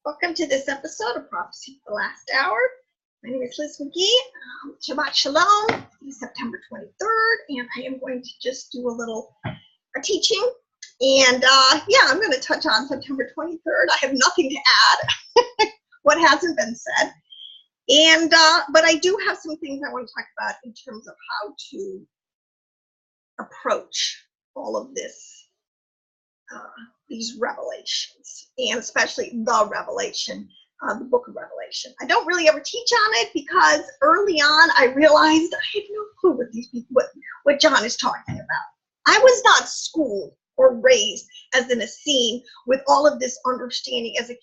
Welcome to this episode of Prophecy for the Last Hour. My name is Liz McGee. Shabbat Shalom. It's September 23rd, and I am going to just do a little teaching. And I'm going to touch on September 23rd. I have nothing to add what hasn't been said. And but I do have some things I want to talk about in terms of how to approach all of this. These revelations, and especially the revelation, the book of Revelation. I don't really ever teach on it because early on I realized I had no clue what these people, what John is talking about. I was not schooled or raised as an Essene with all of this understanding as a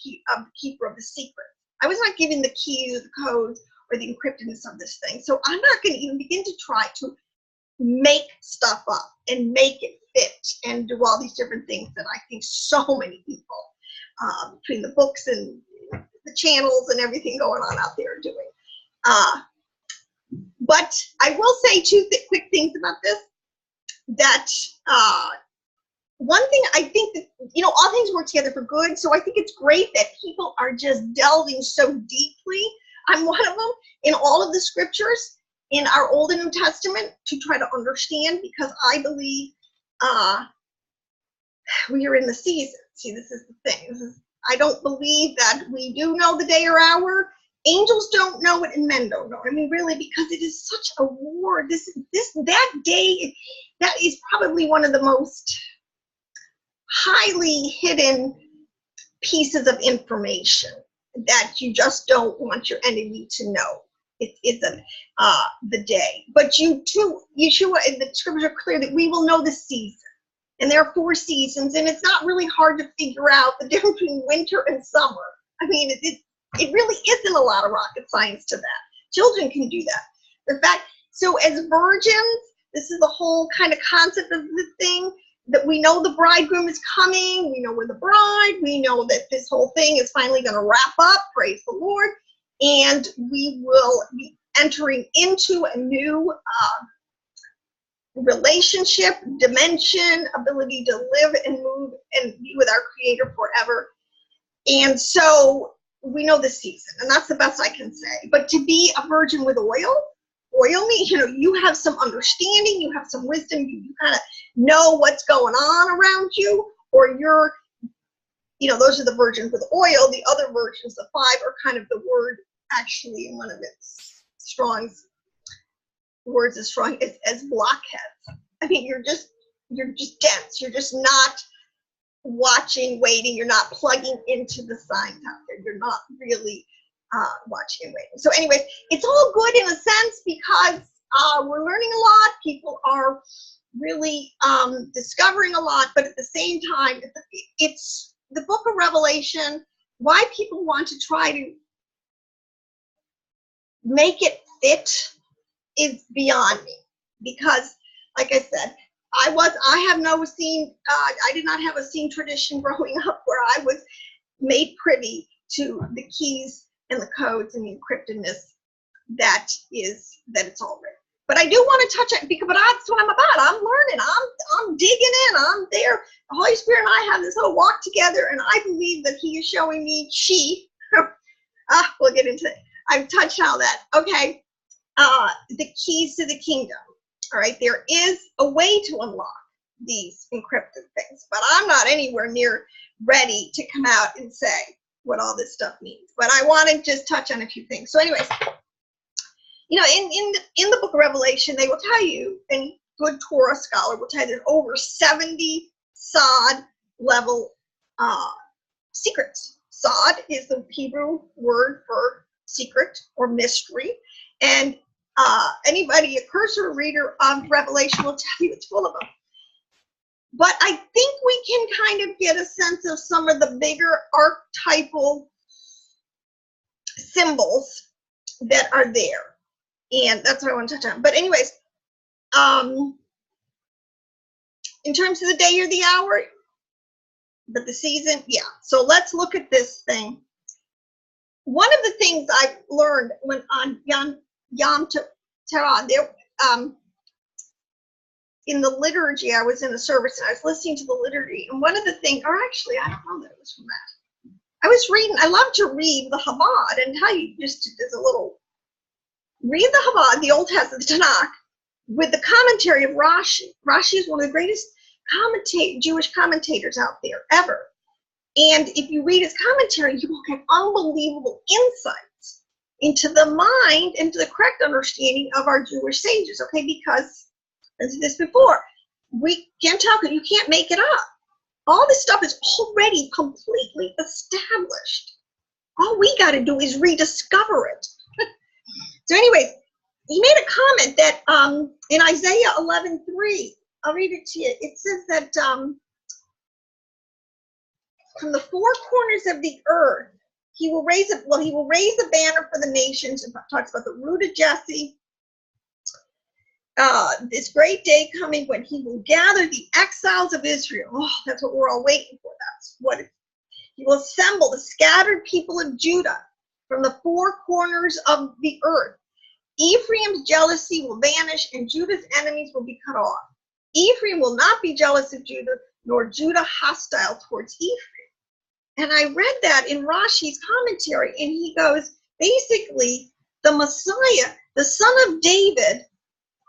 keeper of the secret. I was not given the keys or the codes or the encryptedness of this thing. So I'm not going to even begin to try to make stuff up and make it fit and do all these different things that I think so many people between the books and the channels and everything going on out there are doing. But I will say two quick things about this. That one thing, I think that, all things work together for good. So I think it's great that people are just delving so deeply. I'm one of them in all of the scriptures in our Old and New Testament to try to understand, because I believe we are in the season. See, this is the thing. I don't believe that we do know the day or hour. Angels don't know it, and men don't know. I mean, really, because it is such a war. That day, that is probably one of the most highly hidden pieces of information that you just don't want your enemy to know. It isn't the day. But Yeshua and the scriptures are clear that we will know the season. And there are 4 seasons, and it's not really hard to figure out the difference between winter and summer. I mean, it really isn't a lot of rocket science to that. Children can do that. So as virgins, this is the whole kind of concept of the thing, that we know the bridegroom is coming, we know we're the bride, we know that this whole thing is finally going to wrap up, praise the Lord. And we will be entering into a new relationship, dimension, ability to live and move and be with our Creator forever. And so we know the season, and that's the best I can say. But to be a virgin with oil means, you have some understanding, you have some wisdom, you kind of know what's going on around you, or you're, those are the virgins with oil. The other virgins, the 5, are kind of the word, actually, in one of its Strong's words as strong as blockheads. I mean, you're just dense. You're just not watching, waiting. You're not plugging into the signs out there. You're not really watching and waiting. So anyways, it's all good in a sense, because we're learning a lot. People are really discovering a lot, but at the same time, it's the book of Revelation. Why people want to try to make it fit is beyond me, because like I said, I did not have a scene tradition growing up where I was made privy to the keys and the codes and the encryptedness that it's all written. But I do want to touch it, because that's what I'm about. I'm learning, I'm digging in, I'm there. The Holy Spirit and I have this little walk together, and I believe that He is showing me we'll get into it. I've touched on that. Okay. The keys to the kingdom. All right. There is a way to unlock these encrypted things, but I'm not anywhere near ready to come out and say what all this stuff means. But I want to just touch on a few things. So anyways, in the book of Revelation, they will tell you, and good Torah scholar will tell you, there's over 70 sod level secrets. Sod is the Hebrew word for secret or mystery, and anybody, a cursory reader of Revelation, will tell you it's full of them. But I think we can kind of get a sense of some of the bigger archetypal symbols that are there, and that's what I want to touch on. But anyways, in terms of the day or the hour, but the season, yeah. So let's look at this thing. One of the things I've learned when on Yom Teruah, in the liturgy, I was in a service and I was listening to the liturgy, and one of the things, or actually, I don't know that it was from that. I was reading, I love to read the Chabad and tell you just as a little, read the Chabad, the Old Testament, the Tanakh, with the commentary of Rashi. Rashi is one of the greatest Jewish commentators out there ever. And if you read his commentary, you will get unbelievable insights into the mind, into the correct understanding of our Jewish sages, okay? Because, as this before, we can't talk it, you can't make it up. All this stuff is already completely established. All we got to do is rediscover it. So anyways, he made a comment that in Isaiah 11:3, I'll read it to you. It says that from the four corners of the earth, he will raise a banner for the nations. It talks about the root of Jesse. This great day coming when he will gather the exiles of Israel. Oh, that's what we're all waiting for. That's what he will assemble the scattered people of Judah from the four corners of the earth. Ephraim's jealousy will vanish and Judah's enemies will be cut off. Ephraim will not be jealous of Judah, nor Judah hostile towards Ephraim. And I read that in Rashi's commentary, and he goes, basically, the Messiah, the son of David,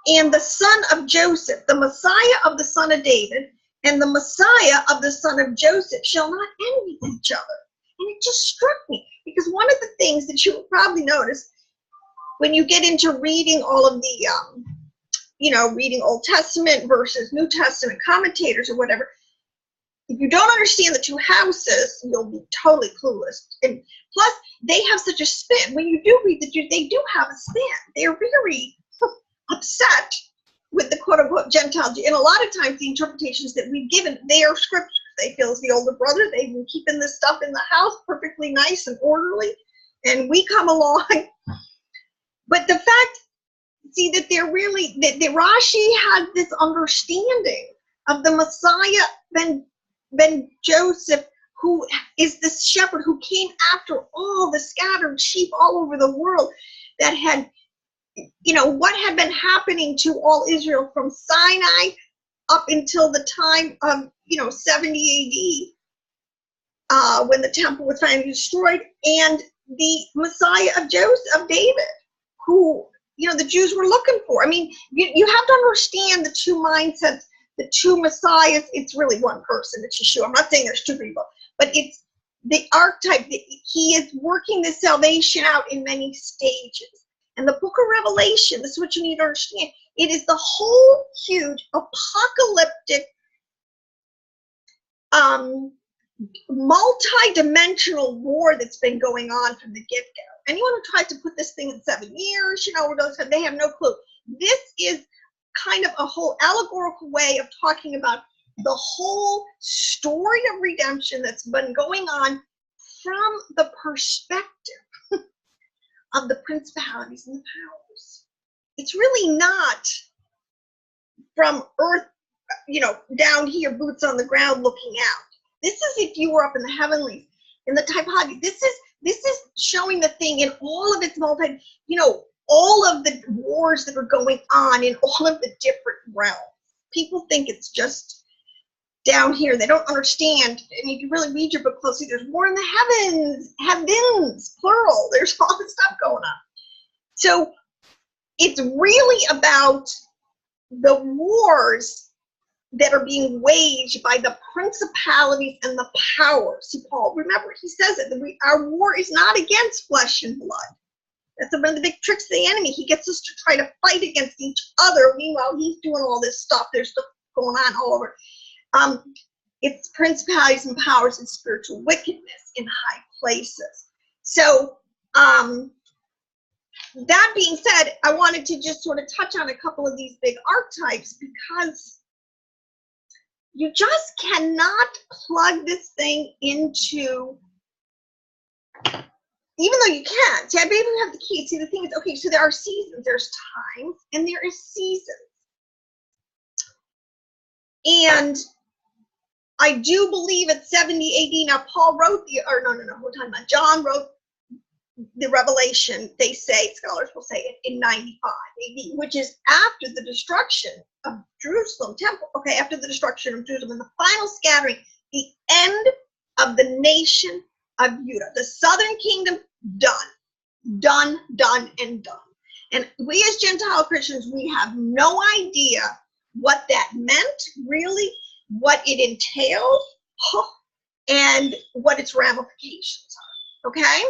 and the son of Joseph, the Messiah of the son of David, and the Messiah of the son of Joseph shall not envy each other. And it just struck me, because one of the things that you will probably notice when you get into reading all of the, reading Old Testament versus New Testament commentators or whatever, if you don't understand the two houses, you'll be totally clueless. And plus, they have such a spin. When you do read the Jews, they do have a spin. They're very upset with the quote-unquote Gentile Jew. And a lot of times, the interpretations that we've given, they are scriptures. They feel as the older brother. They've been keeping this stuff in the house perfectly nice and orderly. And we come along. But the fact, see, that they're really, that Rashi had this understanding of the Messiah, Ben Joseph, who is this shepherd who came after all the scattered sheep all over the world that had, what had been happening to all Israel from Sinai up until the time of, 70 AD, when the temple was finally destroyed, and the Messiah of David, who, the Jews were looking for. I mean, you have to understand the two mindsets, the two messiahs. It's really one person, it's Yeshua. I'm not saying there's two people, but it's the archetype that he is working the salvation out in many stages. And the book of Revelation, this is what you need to understand, it is the whole huge apocalyptic, multi-dimensional war that's been going on from the get-go. Anyone who tried to put this thing in 7 years, they have no clue. This is kind of a whole allegorical way of talking about the whole story of redemption that's been going on from the perspective of the principalities and the powers. It's really not from earth, down here, boots on the ground looking out. This is if you were up in the heavenlies, in the typology. This is showing the thing in all of its all of the wars that are going on in all of the different realms. People think it's just down here. They don't understand. I mean, if you really read your book closely, there's war in the heavens, plural. There's all this stuff going on. So it's really about the wars that are being waged by the principalities and the powers. See, Paul, remember, he says it, that our war is not against flesh and blood. That's one of the big tricks of the enemy. He gets us to try to fight against each other. Meanwhile, he's doing all this stuff. There's stuff going on all over. It's principalities and powers and spiritual wickedness in high places. So, that being said, I wanted to just sort of touch on a couple of these big archetypes, because you just cannot plug this thing into, even though you can. See, I believe you have the key. See, the thing is, okay, so there are seasons, there's times, and there is seasons. And I do believe at 70 AD, now Paul wrote we're talking about John wrote the Revelation, they say, scholars will say it, in 95 AD, which is after the destruction of Jerusalem temple, after the destruction of Jerusalem and the final scattering, the end of the nation of Judah. The southern kingdom, done, done, done, and done. And we as Gentile Christians, we have no idea what that meant, really, what it entailed, and what its ramifications are, okay?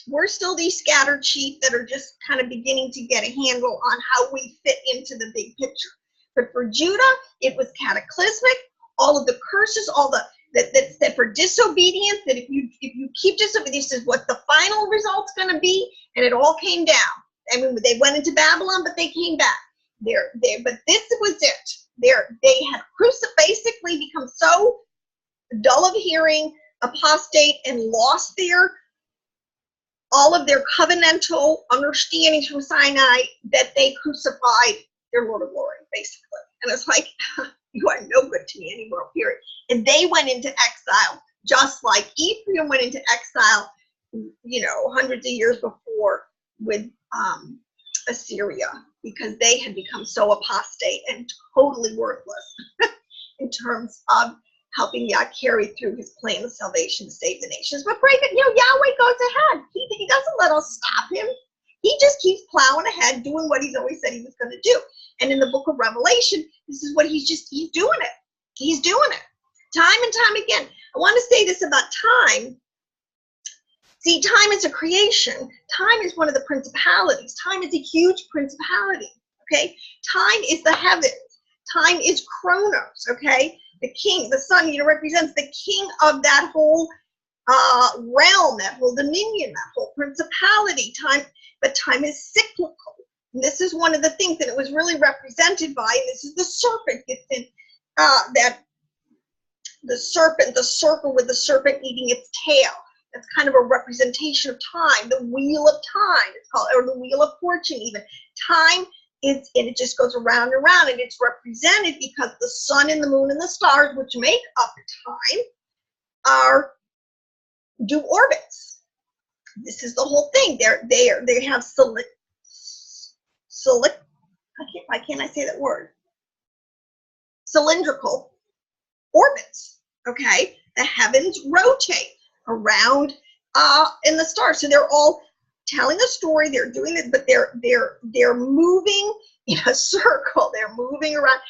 We're still these scattered sheep that are just kind of beginning to get a handle on how we fit into the big picture. But for Judah, it was cataclysmic. All of the curses, all the that for disobedience, that if you keep disobedience, this is what the final result's going to be, and it all came down. I mean, they went into Babylon, but they came back. But this was it. They had basically become so dull of hearing, apostate, and lost all of their covenantal understandings from Sinai that they crucified their Lord of Glory, basically. And it's like, you are no good to me anymore, period. And they went into exile, just like Ephraim went into exile, hundreds of years before with Assyria, because they had become so apostate and totally worthless in terms of helping Yah carry through his plan of salvation to save the nations. But Yahweh goes ahead. He doesn't let us stop him. He just keeps plowing ahead, doing what he's always said he was going to do. And in the book of Revelation, this is what he's doing it. He's doing it time and time again. I want to say this about time. See, time is a creation. Time is one of the principalities. Time is a huge principality, okay? Time is the heavens. Time is Chronos, okay? The king, the sun, represents the king of that whole realm, that whole dominion, that whole principality. But time is cyclical. And this is one of the things that it was really represented by, and this is the serpent. It's in the circle with the serpent eating its tail. That's kind of a representation of time, the wheel of time, it's called, or the wheel of fortune even. Time is, and it just goes around and around, and it's represented because the sun and the moon and the stars, which make up time, do orbits. This is the whole thing. They have why can't I say that word? Cylindrical orbits, okay? The heavens rotate around in the stars. So they're all telling a story, they're doing it, but they're moving in a circle, they're moving around.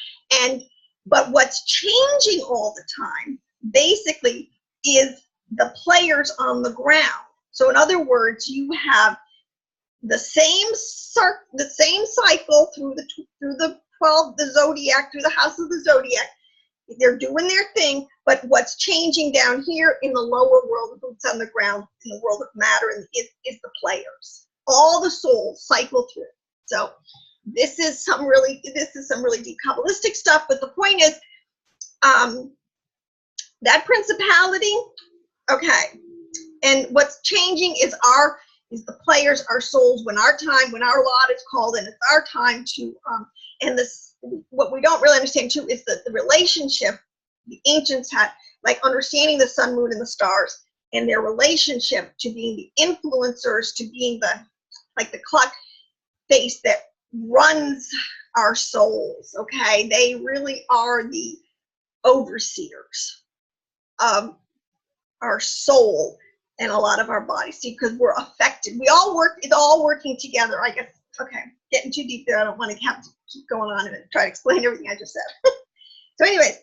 But what's changing all the time basically is the players on the ground. So in other words, you have the same cycle through the 12, the zodiac, through the house of the zodiac. They're doing their thing, but what's changing down here in the lower world, boots on the ground, in the world of matter, is the players. All the souls cycle through. So this is some really deep Kabbalistic stuff. But the point is, that principality, okay. And what's changing is the players, our souls, when our lot is called, and it's our time to and this, what we don't really understand too is that the relationship the ancients had, like understanding the sun, moon, and the stars, and their relationship to being the influencers, to being the clock face that runs our souls, okay? They really are the overseers of our soul and a lot of our bodies. See, because we're affected. It's all working together, I guess. Okay, getting too deep there. I don't want to have to keep going on and try to explain everything I just said. So anyways,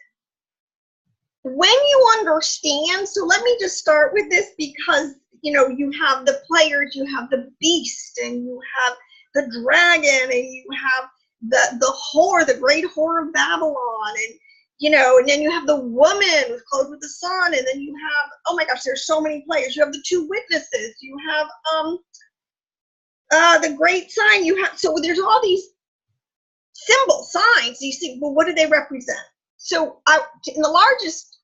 when you understand, so let me just start with this, because you have the players, you have the beast, and you have the dragon, and you have the whore, the great whore of Babylon, and then you have the woman who's clothed with the sun, and then you have, oh my gosh, there's so many players. You have the two witnesses, you have the great sign, so there's all these symbols, signs. You see, well, what do they represent? So in the largest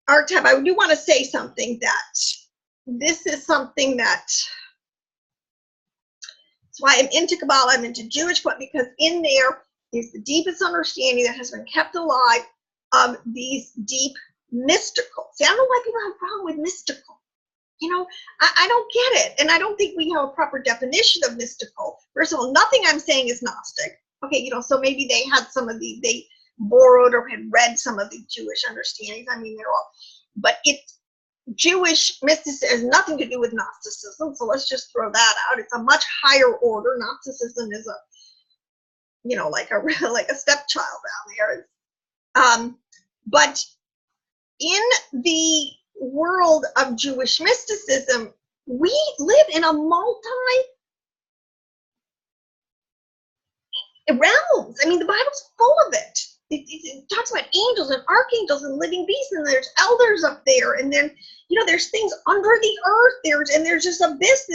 archetype, I do want to say something, that this is something that's why I'm into Kabbalah, I'm into Jewish, because in there is the deepest understanding that has been kept alive of these deep mystical. See, I don't know why people have a problem with mystical. I don't get it. And I don't think we have a proper definition of mystical. First of all, nothing I'm saying is Gnostic. Okay, so maybe they had they borrowed or had read some of the Jewish understandings. I mean, they're all, but Jewish mysticism has nothing to do with Gnosticism, so let's just throw that out. It's a much higher order. Gnosticism is a, you know, like a like a stepchild down there. But in the world of Jewish mysticism, we live in a realms. I mean, the Bible's full of it. It talks about angels and archangels and living beasts, and there's elders up there, and then, you know, there's things under the earth. There's this abyss,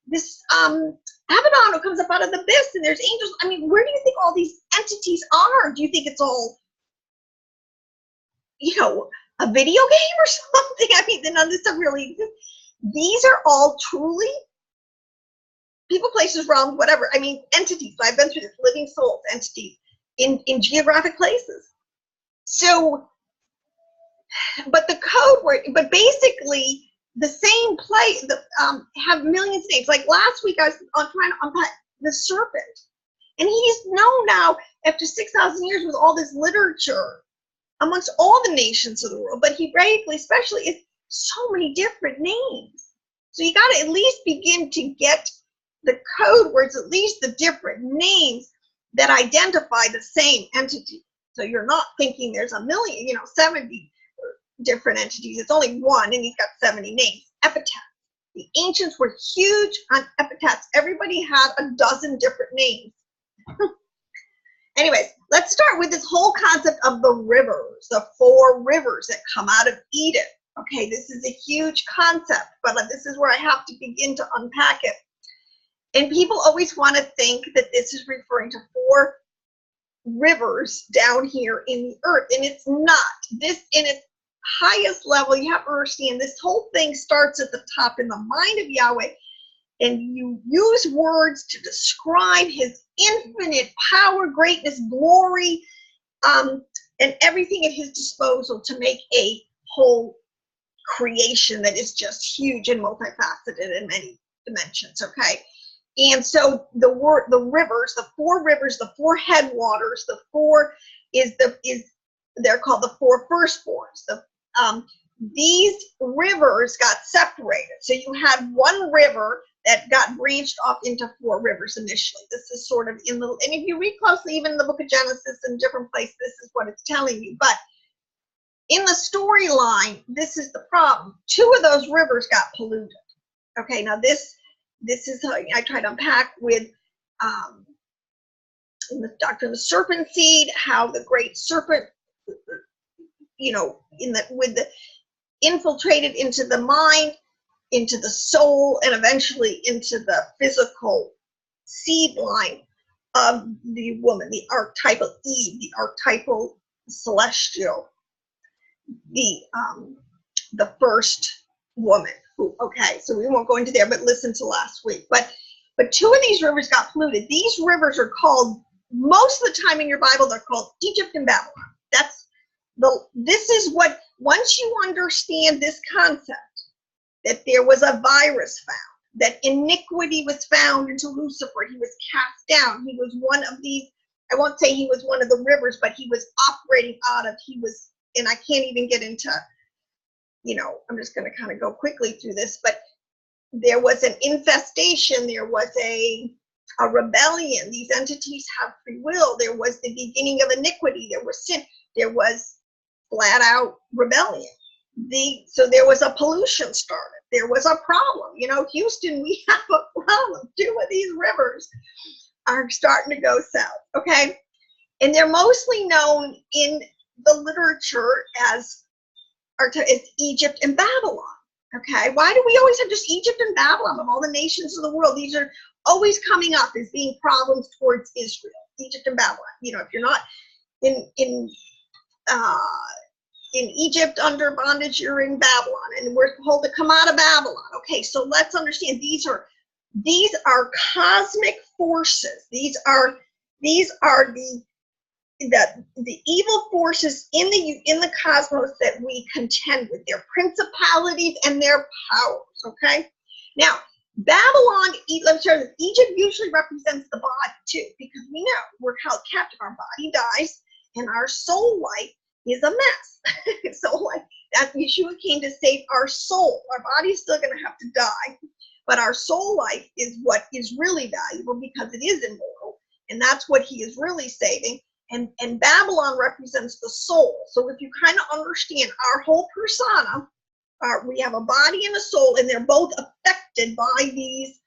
this Abaddon who comes up out of the abyss, and there's angels. I mean, where do you think all these entities are? Do you think it's all, you know, a video game or something? I mean, none of this stuff really exists. These are all truly people, places, realms, whatever. I mean, entities. I've been through this, living souls, entities in geographic places. So, but the code word, but basically the same place have millions of names. Like last week, I was trying to unpack the serpent, and he's known now after 6,000 years with all this literature amongst all the nations of the world. But Hebraically, especially, it's so many different names. So you got to at least begin to get the code words, at least the different names that identify the same entity. So you're not thinking there's a million, you know, 70 different entities. It's only one, and he's got 70 names. Epitaphs. The ancients were huge on epitaphs. Everybody had a dozen different names. Anyways, let's start with this whole concept of the rivers, the 4 rivers that come out of Eden. Okay, this is a huge concept, but this is where I have to begin to unpack it. And people always want to think that this is referring to 4 rivers down here in the earth, and it's not. This, in its highest level, you have to understand, this whole thing starts at the top in the mind of Yahweh, and you use words to describe his infinite power, greatness, glory, and everything at his disposal to make a whole creation that is just huge and multifaceted in many dimensions. Okay, and so the rivers, the 4 rivers, the 4 headwaters, the 4 they're called the 4 firstborns. These rivers got separated. So you had one river that got branched off into 4 rivers initially. This is sort of and if you read closely, even in the book of Genesis and different places, this is what it's telling you. But in the storyline, this is the problem. 2 of those rivers got polluted. Okay, now this is how I try to unpack with in the doctrine of the serpent seed, how the great serpent, you know, infiltrated into the mind, into the soul, and eventually into the physical seed line of the woman, the archetypal Eve, the archetypal celestial, the first woman. Who, okay, so we won't go into there, but listen to last week. But 2 of these rivers got polluted. These rivers are called, most of the time in your Bible, they're called Egypt and Babylon. This is what, once you understand this concept, that there was a virus found, that iniquity was found into Lucifer, he was cast down, he was one of these, I won't say he was one of the rivers, but he was operating out of, and I can't even get into, you know, I'm just going to kind of go quickly through this, but there was an infestation, there was a rebellion. These entities have free will. There was the beginning of iniquity, there was sin, there was flat out rebellion. So there was a pollution started. There was a problem. You know, Houston, we have a problem. 2 of these rivers are starting to go south, okay? And they're mostly known in the literature as Egypt and Babylon, okay? Why do we always have just Egypt and Babylon of all the nations of the world? These are always coming up as being problems towards Israel, Egypt and Babylon. You know, if you're not in Egypt under bondage, you're in Babylon, and we're told to come out of Babylon. Okay, so let's understand, these are cosmic forces. These are the evil forces in the cosmos that we contend with, their principalities and their powers. Okay, now Babylon, let me start with Egypt, usually represents the body too, because we know we're held captive. Our body dies, and our soul life is a mess. Soul life, That Yeshua came to save our soul. Our body's still going to have to die, but our soul life is what is really valuable because it is immortal, and that's what he is really saving. And Babylon represents the soul. So if you kind of understand our whole persona, we have a body and a soul, and they're both affected by these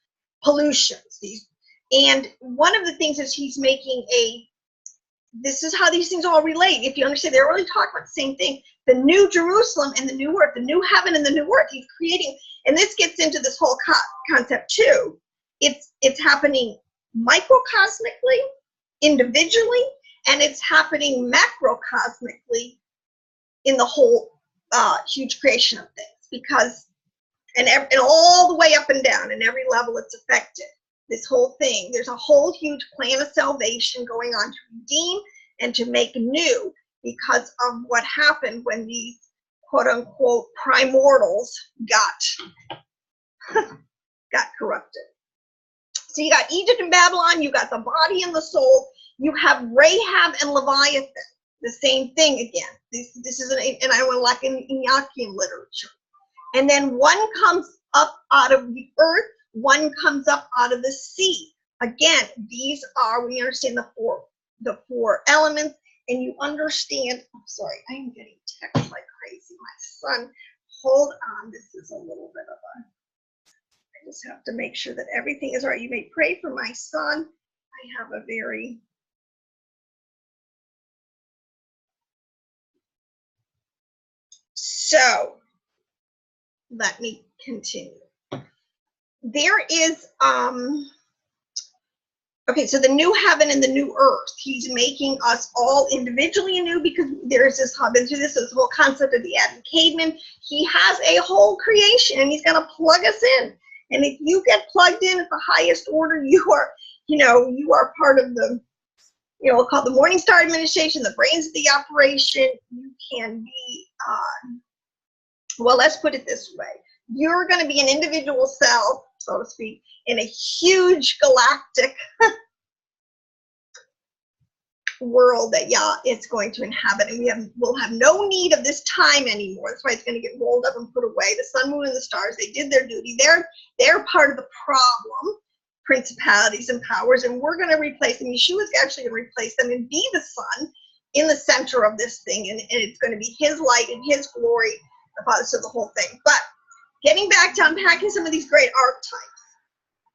pollutions. And one of the things is he's making this is how these things all relate. If you understand, they're really talking about the same thing. The new Jerusalem and the new earth, the new heaven and the new earth. He's creating, and this gets into this whole concept too. It's happening microcosmically, individually, and it's happening macrocosmically in the whole huge creation of things. Because, and all the way up and down, and every level it's affected. This whole thing, there's a whole huge plan of salvation going on to redeem and to make new because of what happened when these quote unquote primordials got corrupted. So you got Egypt and Babylon, you got the body and the soul, you have Rahab and Leviathan, the same thing again. This is and I want to like in Enochian literature. And then one comes up out of the earth, one comes up out of the sea. Again, these are, we understand the four elements, and you understand, I'm sorry, I'm getting text like crazy. My son, hold on, this is a little bit of I just have to make sure that everything is right. You may pray for my son. I have a very, so let me continue. There is, okay, so the new heaven and the new earth, he's making us all individually anew because there's this whole concept of the Adam caveman. He has a whole creation and he's going to plug us in. And if you get plugged in at the highest order, you are part of the, we'll call it the Morning Star Administration, the brains of the operation. You can be, well, let's put it this way. You're going to be an individual cell, so to speak, in a huge galactic world that it's going to inhabit, and we'll have no need of this time anymore. That's why it's going to get rolled up and put away. The sun, moon, and the stars, they did their duty. They're part of the problem, principalities and powers, and we're going to replace them. Yeshua's actually going to replace them and be the sun in the center of this thing, and it's going to be his light and his glory, the Father, so the whole thing. But getting back to unpacking some of these great archetypes.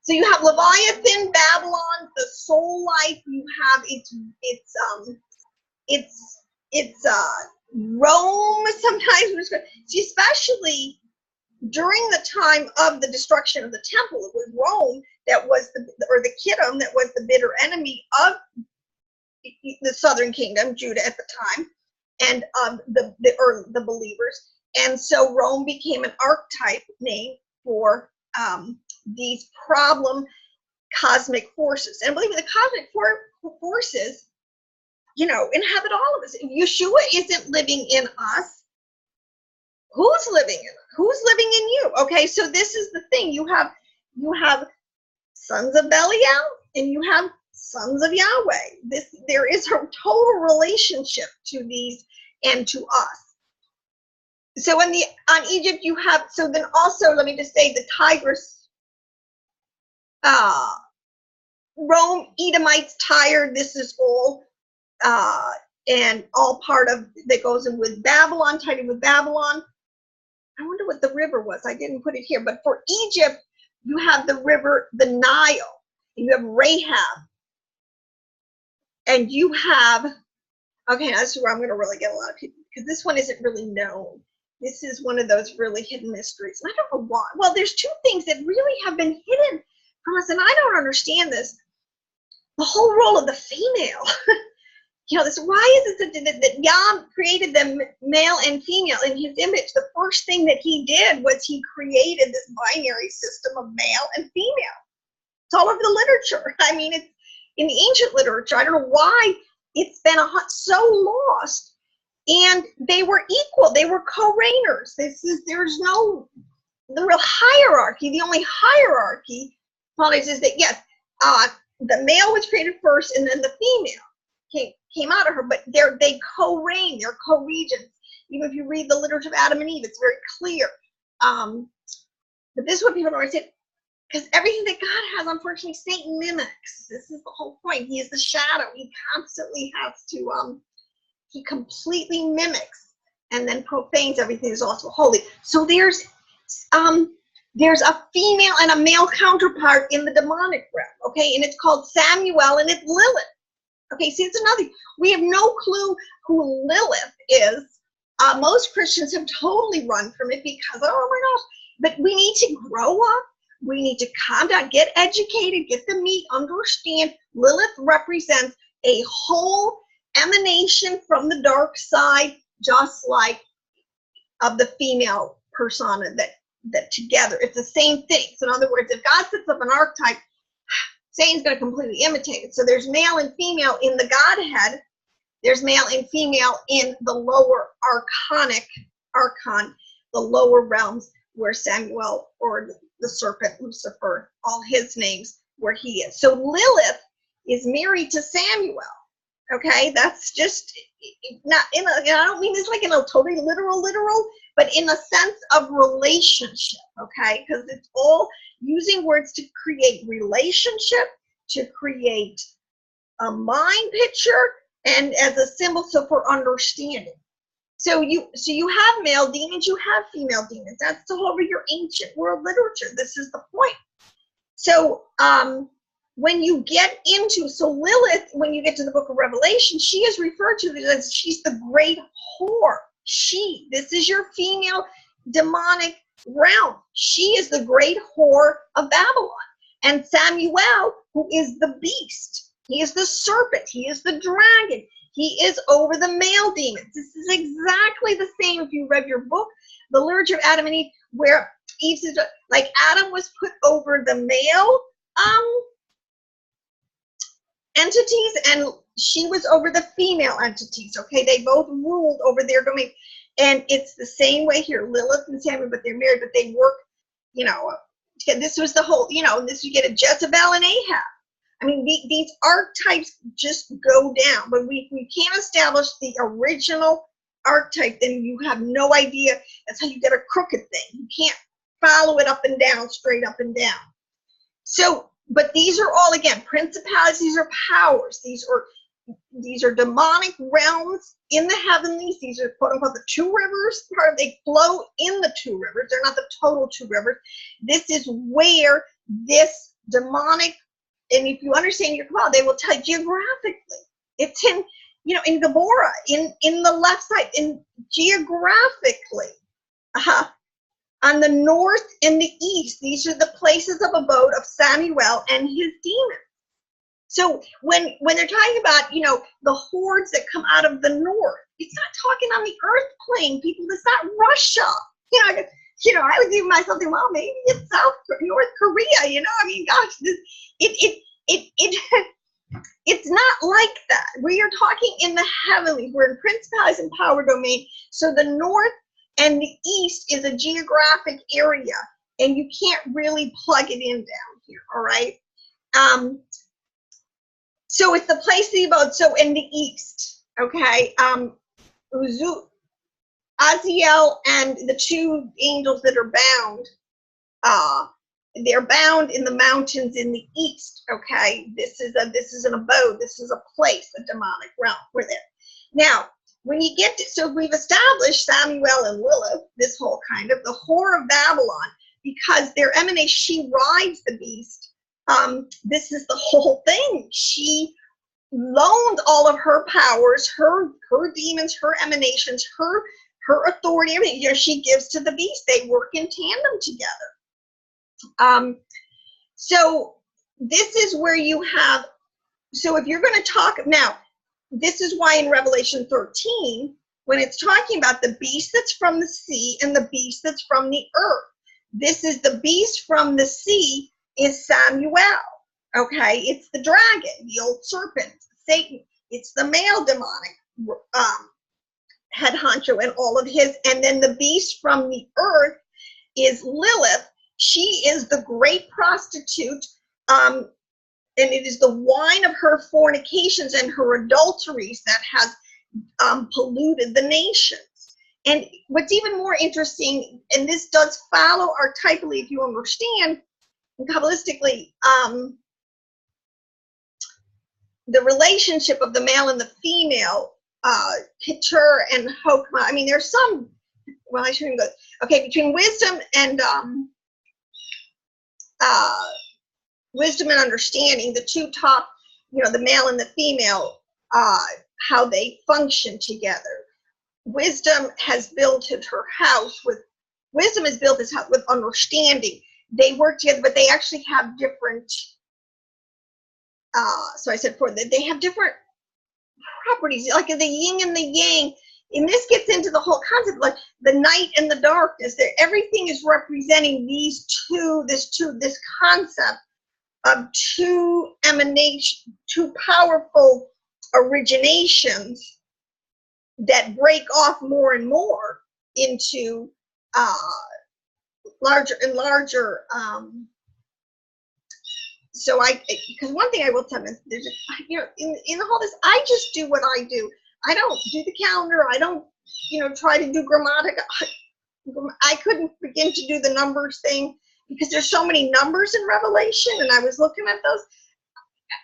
So you have Leviathan, Babylon, the soul life. You have it's Rome sometimes. See, especially during the time of the destruction of the temple, it was Rome that was the Kittim that was the bitter enemy of the southern kingdom, Judah at the time, and the believers. And so Rome became an archetype name for these problem cosmic forces. And believe me, the cosmic forces, inhabit all of us. If Yeshua isn't living in us, who's living in us? Who's living in you? Okay, so this is the thing. You have sons of Belial and you have sons of Yahweh. There is a total relationship to these and to us. So on Egypt you have, so then also let me just say the Tigris, Rome, Edomites, Tyre, this is all and all part of that goes in with Babylon, tied in with Babylon. I wonder what the river was. I didn't put it here, but for Egypt you have the river, the Nile, and you have Rahab, and you have, okay, that's where I'm going to really get a lot of people, because this one isn't really known. This is one of those really hidden mysteries. And I don't know why. Well, there's two things that really have been hidden from us, and I don't understand this. The whole role of the female. Why is it that Yah created them male and female in his image? The first thing that he did was he created this binary system of male and female. It's all over the literature. I mean, it's in the ancient literature. I don't know why it's been so lost. And they were equal. They were co-reigners. There's no the real hierarchy. The only hierarchy is that yes, the male was created first, and then the female came out of her. But they co-reign. They're co-regents. Even if you read the literature of Adam and Eve, it's very clear. But this is what people don't understand. Because everything that God has, unfortunately, Satan mimics. This is the whole point. He is the shadow. He constantly has to, he completely mimics and then profanes everything that's also holy. So there's a female and a male counterpart in the demonic realm, okay? And it's called Samuel, and it's Lilith. Okay, see, it's another. We have no clue who Lilith is. Most Christians have totally run from it because, oh my gosh, but we need to grow up. We need to calm down, get educated, get the meat, understand. Lilith represents a whole emanation from the dark side, just like of the female persona that together, it's the same thing. So in other words, if God sets up an archetype, Satan's going to completely imitate it. So there's male and female in the Godhead. There's male and female in the lower archon, the lower realms where Samuel or the serpent, Lucifer, all his names, where he is. So Lilith is married to Samuel. Okay, that's just not in a, I don't mean this like in a totally literal, but in a sense of relationship, okay? Because it's all using words to create relationship, to create a mind picture, and as a symbol, so for understanding. So you have male demons, you have female demons. That's all over your ancient world literature. This is the point. So when you get into, so Lilith, when you get to the book of Revelation, she is referred to as she's the great whore. This is your female demonic realm. She is the great whore of Babylon. And Samuel, who is the beast, he is the serpent, he is the dragon, he is over the male demons. This is exactly the same if you read your book, The Literature of Adam and Eve, where Eve says, like Adam was put over the male entities and she was over the female entities, okay? They both ruled over their domain. And it's the same way here, Lilith and Samuel, but they're married, but they work, you know, this was the whole, you know, this you get a Jezebel and Ahab. I mean, these archetypes just go down. When we can't establish the original archetype, then you have no idea. That's how you get a crooked thing. You can't follow it up and down, straight up and down. So, but these are all, again, principalities, these are powers. These are demonic realms in the heavenlies. These are quote unquote the two rivers part. They flow in the two rivers. They're not the total two rivers. This is where this demonic, and if you understand your Kabbalah, they will tell you geographically. It's in, you know, in Gabora, in the left side, in geographically. On the north and the east, these are the places of abode of Samuel and his demons. So when they're talking about, you know, the hordes that come out of the north, it's not talking on the earth plane, people. It's not Russia. You know, I was even myself thinking, well, maybe it's North Korea. You know, I mean, gosh, it's not like that. We are talking in the heavenlies. We're in principalities and power domain. So the north and the east is a geographic area, and you can't really plug it in down here. All right. So it's the place of the abode. So in the east, okay, Aziel and the two angels that are bound, they're bound in the mountains in the east. Okay, this is an abode. This is a place, a demonic realm. We're there. Now, when you get to, so we've established Samuel and Lilith, this whole kind of the whore of Babylon, because their emanation, she rides the beast. This is the whole thing. She loaned all of her powers, her demons, her emanations, her authority, everything. You know, she gives to the beast. They work in tandem together. So this is where you have. So if you're going to talk now, this is why in Revelation 13, when it's talking about the beast that's from the sea and the beast that's from the earth, this is the beast from the sea is Samuel. Okay, it's the dragon, the old serpent, Satan. It's the male demonic head honcho and all of his. And then the beast from the earth is Lilith. She is the great prostitute, and it is the wine of her fornications and her adulteries that has polluted the nations. And what's even more interesting, and this does follow archetypally if you understand, and Kabbalistically, the relationship of the male and the female, Ketur and Chokmah. I mean, there's some, well, I shouldn't go, okay, between wisdom and understanding, the two top, you know, the male and the female, how they function together. Wisdom has built her house with, wisdom is built his house with understanding. They work together, but they actually have different, so I said for that, they have different properties, like the yin and the yang. And this gets into the whole concept, like the night and the darkness. That everything is representing these two, this concept of two emanation, two powerful originations that break off more and more into larger and larger. So because one thing I will tell you, there's, you know, in all this, I just do what I do. I don't do the calendar. I don't, you know, try to do grammatica. I couldn't begin to do the numbers thing because there's so many numbers in Revelation, and I was looking at those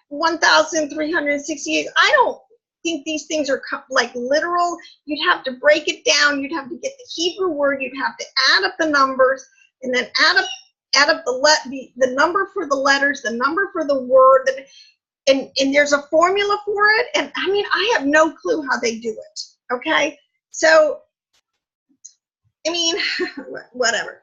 1,368. I don't think these things are like literal. You'd have to break it down. You'd have to get the Hebrew word. You'd have to add up the numbers, and then add up the number for the letters, the number for the word, and there's a formula for it. And I mean, I have no clue how they do it. Okay, so I mean, whatever.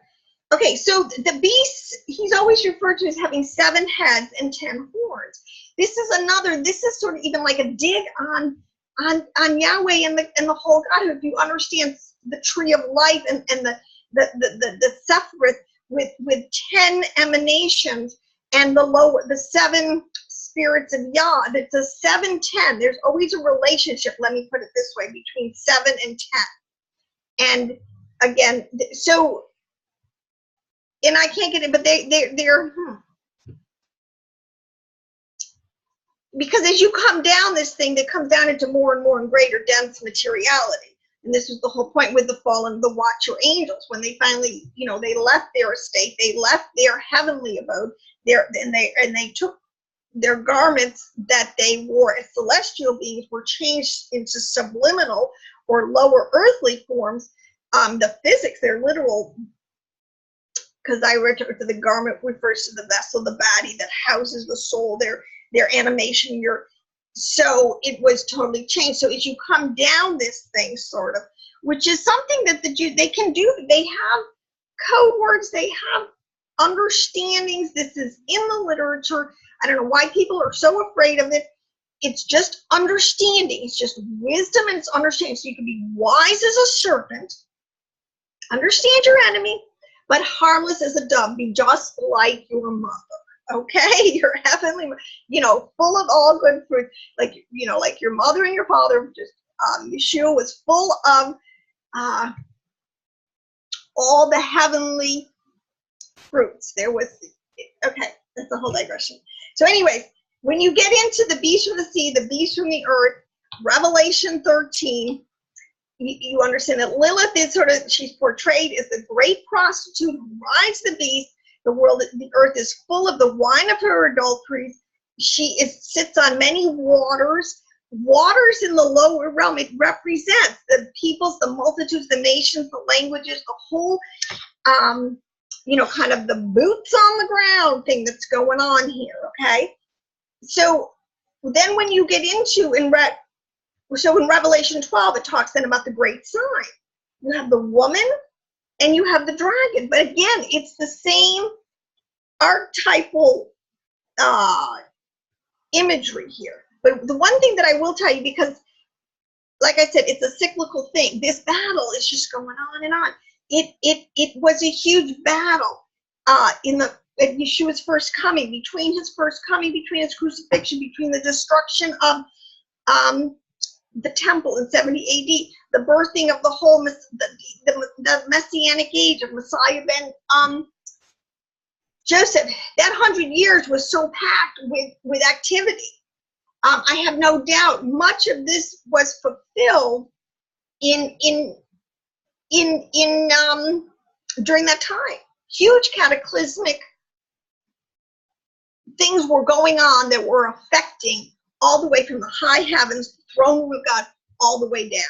Okay, so the beast, he's always referred to as having 7 heads and 10 horns. This is sort of even like a dig on Yahweh and the whole God. If you understand the tree of life and the Sephrith with 10 emanations and the 7 spirits of Yah, that's a 7-10. There's always a relationship, let me put it this way, between 7 and 10. And again, so, and I can't get it, but they're because as you come down this thing, that comes down into more and more and greater dense materiality. And this was the whole point with the fallen, the watcher angels, when they finally, you know, they left their estate, they left their heavenly abode, and they took their garments that they wore as celestial beings were changed into subliminal or lower earthly forms. The physics, they're literal, because I read to the garment refers to the vessel, the body that houses the soul, their animation, so it was totally changed. So as you come down this thing, sort of, which is something that the Jews, they can do, they have code words, they have understandings. This is in the literature. I don't know why people are so afraid of it. It's just understanding. It's just wisdom, and it's understanding. So you can be wise as a serpent, understand your enemy, but harmless as a dove. Be just like your mother. Okay, your heavenly, you know, full of all good fruit, like, you know, like your mother and your father. Just Yeshua was full of all the heavenly fruits. There was, okay, that's a whole digression. So anyways, when you get into the beast from the sea, the beast from the earth, Revelation 13, you understand that Lilith is sort of, she's portrayed as the great prostitute who rides the beast. The earth is full of the wine of her adulteries. She sits on many waters. Waters in the lower realm, it represents the peoples, the multitudes, the nations, the languages, the whole, you know, kind of the boots on the ground thing that's going on here, okay? So then when you get into, in Revelation 12, it talks then about the great sign. You have the woman and you have the dragon. But again, it's the same archetypal imagery here. But the one thing that I will tell you, because like I said, it's a cyclical thing. This battle is just going on and on. It was a huge battle at Yeshua's first coming, between his first coming, between his crucifixion, between the destruction of the temple in 70 AD, the birthing of the whole, the Messianic age of Messiah ben Joseph. That 100 years was so packed with activity. I have no doubt much of this was fulfilled in during that time. Huge cataclysmic things were going on that were affecting all the way from the high heavens, the throne room of God, all the way down.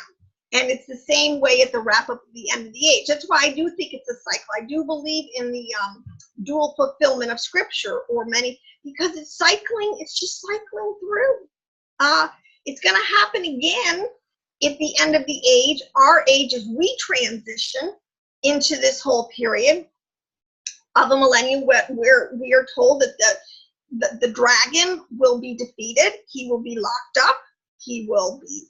And it's the same way at the wrap up of the end of the age. That's why I do think it's a cycle. I do believe in the dual fulfillment of scripture, or many, because it's cycling, it's just cycling through. It's going to happen again at the end of the age, our age, as we transition into this whole period of a millennium where we are told that the dragon will be defeated. He will be locked up. He will be,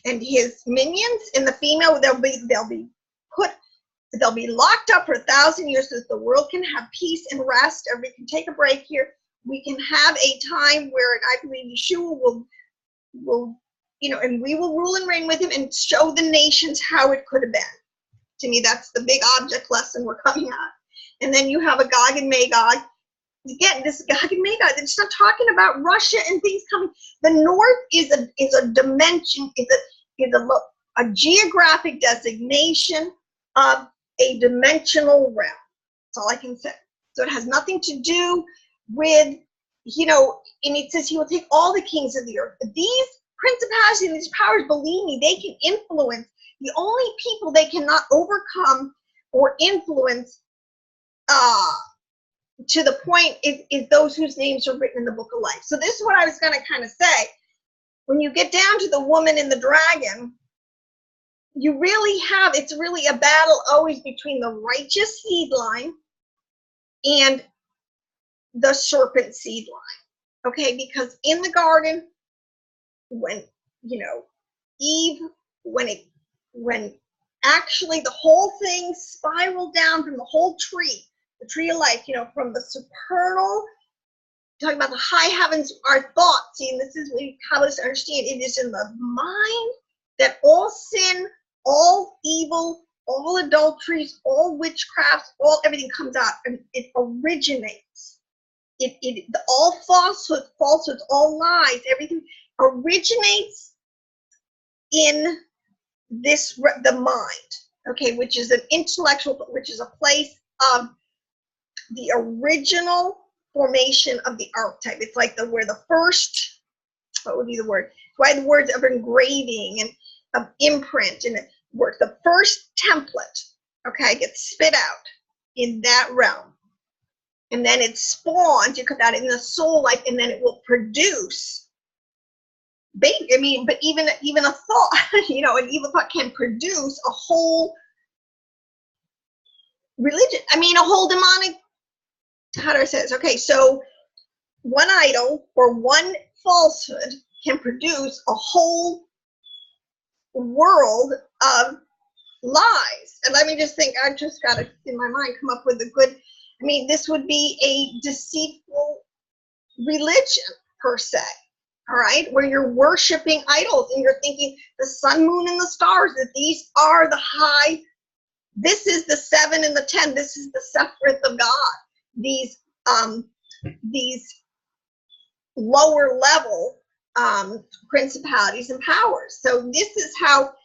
and his minions and the female, they'll be locked up for 1,000 years so that the world can have peace and rest. And we can take a break here. We can have a time where I believe Yeshua will, and we will rule and reign with him and show the nations how it could have been. To me, that's the big object lesson we're coming at. And then you have a Gog and Magog. Again, this Gog and Magog, it's not talking about Russia and things coming. The North is a dimension, is a geographic designation of a dimensional realm. That's all I can say. So it has nothing to do with, and it says he will take all the kings of the earth. These principalities and these powers, believe me, they can influence. The only people they cannot overcome or influence to the point is those whose names are written in the book of life. So this is what I was going to kind of say. When you get down to the woman and the dragon, you really have, it's really a battle always between the righteous seed line and the serpent seed line. Okay, because in the garden, when, Eve, when actually the whole thing spiraled down from the whole tree, the tree of life, from the supernal, talking about the high heavens, our thoughts. See, and this is what Kabbalists understand. It is in the mind that all sin, all evil, all adulteries, all witchcrafts, everything comes out, and it originates. All falsehoods, all lies, everything originates in the mind, okay, which is an intellectual, which is a place of the original formation of the archetype. It's like where the first, what would be the word? Why the words of engraving and of imprint and work. The first template, okay, gets spit out in that realm. And then it spawns, you cut that in the soul life, and then it will produce. But even a thought, an evil thought can produce a whole religion. A whole demonic, how do I say this? Okay, so one idol or one falsehood can produce a whole world of lies. And let me just think, I've just got to, in my mind, come up with a good, this would be a deceitful religion, per se. All right, where you're worshiping idols and you're thinking the sun, moon, and the stars, that these are the high, this is the 7 and the 10, this is the Sephirth of God. These lower level principalities and powers. So this is how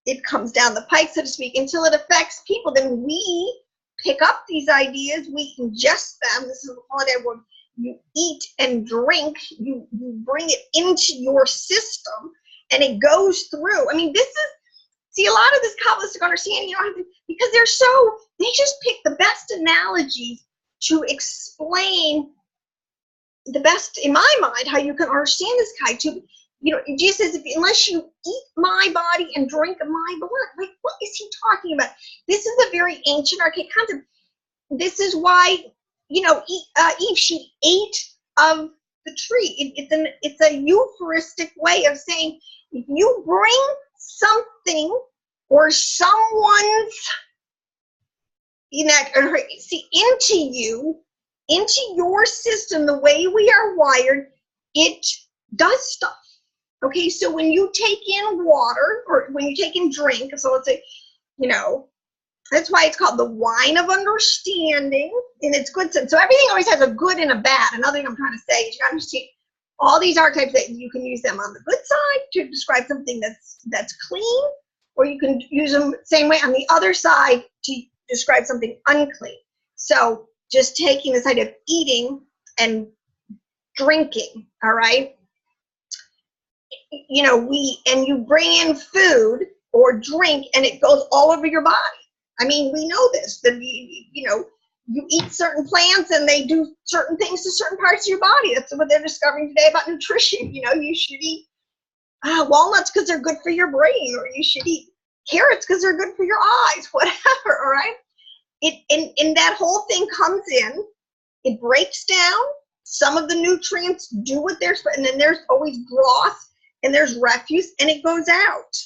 it comes down the pike, so to speak, until it affects people. Then we pick up these ideas, we ingest them. This is the holiday where you eat and drink, you bring it into your system, and it goes through. This is, see, a lot of this Kabbalistic understanding, because they just pick the best analogies to explain the best, in my mind, how you can understand this guy too. Jesus says, unless you eat my body and drink my blood, like, what is he talking about? This is a very ancient, archaic concept. This is why, Eve, she ate of the tree. It's a euphoristic way of saying, if you bring something or someone's, into your system, the way we are wired, it does stuff. Okay, so when you take in water, or when you take in drink, so let's say, that's why it's called the wine of understanding, in its good sense. So everything always has a good and a bad. Another thing I'm trying to say is you got to understand all these archetypes, that you can use them on the good side to describe something that's clean, or you can use them the same way on the other side to describe something unclean. So just taking this idea of eating and drinking, all right? You know, you bring in food or drink and it goes all over your body. I mean, we know this, that, you know, you eat certain plants and they do certain things to certain parts of your body. That's what they're discovering today about nutrition. You know, you should eat walnuts because they're good for your brain, or you should eat carrots because they're good for your eyes, whatever, all right? And that whole thing comes in, it breaks down, some of the nutrients do what they're supposed, and then there's always broth, and there's refuse, and it goes out.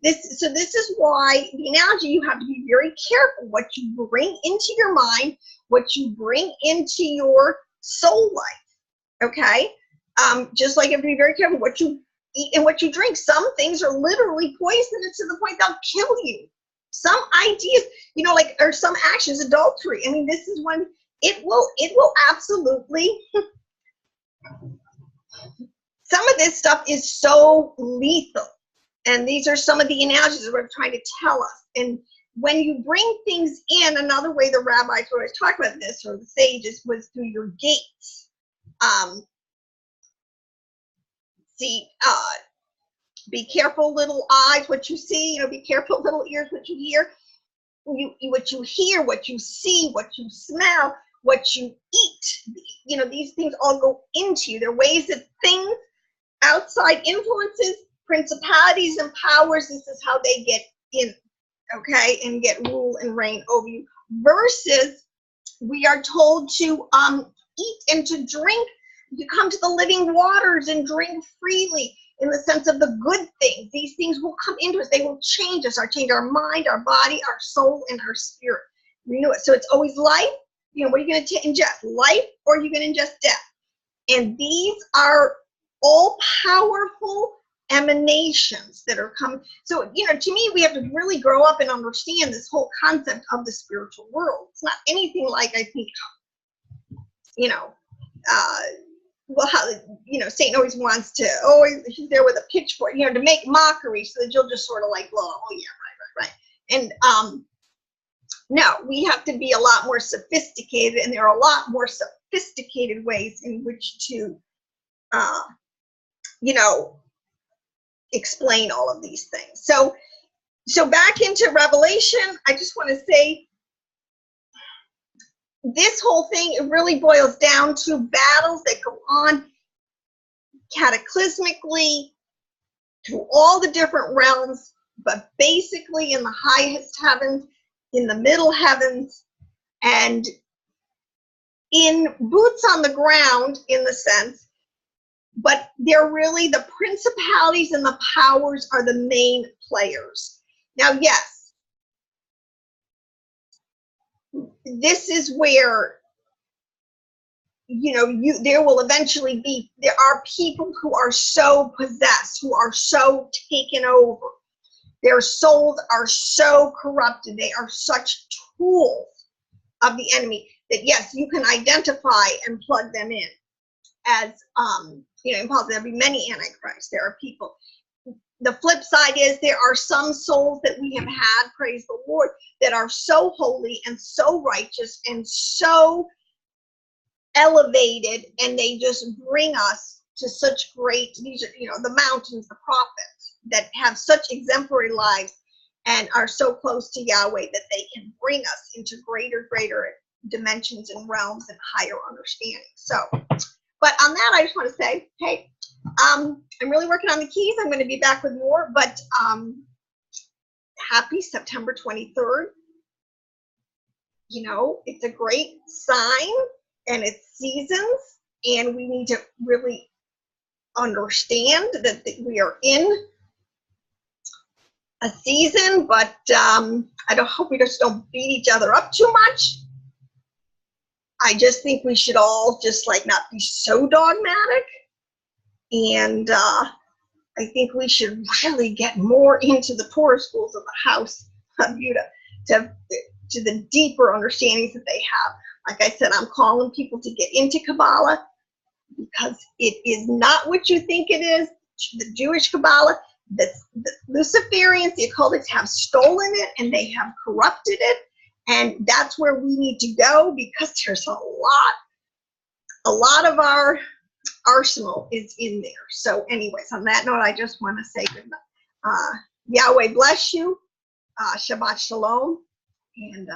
This is why the analogy, you have to be very careful what you bring into your mind, what you bring into your soul life, okay? Just like you have to be very careful what you eat and what you drink. Some things are literally poisonous to the point they'll kill you. Some ideas, you know, like, or some actions, adultery. I mean, this is when it will absolutely, some of this stuff is so lethal. And these are some of the analogies that we're trying to tell us. And when you bring things in, another way the rabbis always talk about this, or the sages, was through your gates. Be careful, little eyes, what you see. You know, be careful, little ears, what you hear. What you hear, what you see, what you smell, what you eat. You know, these things all go into you. There are ways that things, outside influences, principalities and powers, this is how they get in, okay, and get rule and reign over you. Versus, we are told to eat and to drink. You come to the living waters and drink freely, in the sense of the good things. These things will come into us. They will change us, change our mind, our body, our soul, and our spirit. Renew it. So it's always life. You know, what are you going to ingest? Life, or are you going to ingest death? And these are all powerful emanations that are coming. So, you know, to me, we have to really grow up and understand this whole concept of the spiritual world. It's not anything like, I think, you know, well, how, you know, Satan always wants to, he's there with a pitchfork, you know, to make mockery so that you'll just sort of like, well, oh yeah, right. And no, we have to be a lot more sophisticated, and there are a lot more sophisticated ways in which to, you know, explain all of these things. So back into Revelation, I just want to say, this whole thing, it really boils down to battles that go on cataclysmically through all the different realms, but basically in the highest heavens, in the middle heavens, and in boots on the ground, in the sense, but they're really, the principalities and the powers are the main players. Now, yes, this is where, you know, there will eventually be, there are people who are so possessed, who are so taken over. Their souls are so corrupted. They are such tools of the enemy that, yes, you can identify and plug them in as, you know, impossible. There'll be many antichrists. There are people. The flip side is there are some souls that we have had, praise the Lord, that are so holy and so righteous and so elevated, and they just bring us to such great, these are, you know, the mountains, the prophets, that have such exemplary lives and are so close to Yahweh that they can bring us into greater dimensions and realms and higher understanding. So, but on that, I just want to say, hey, I'm really working on the keys. I'm going to be back with more, but happy September 23rd. You know, it's a great sign, and it's seasons, and we need to really understand that we are in a season, but I hope we just don't beat each other up too much. I just think we should all just like not be so dogmatic. And I think we should really get more into the Torah schools of the house of Judah, to the deeper understandings that they have. Like I said, I'm calling people to get into Kabbalah, because it is not what you think it is. The Jewish Kabbalah, the Luciferians, the occultists, have stolen it and they have corrupted it. And that's where we need to go, because there's a lot of our arsenal is in there. So anyways, on that note, I just want to say good night. Yahweh bless you. Shabbat shalom. And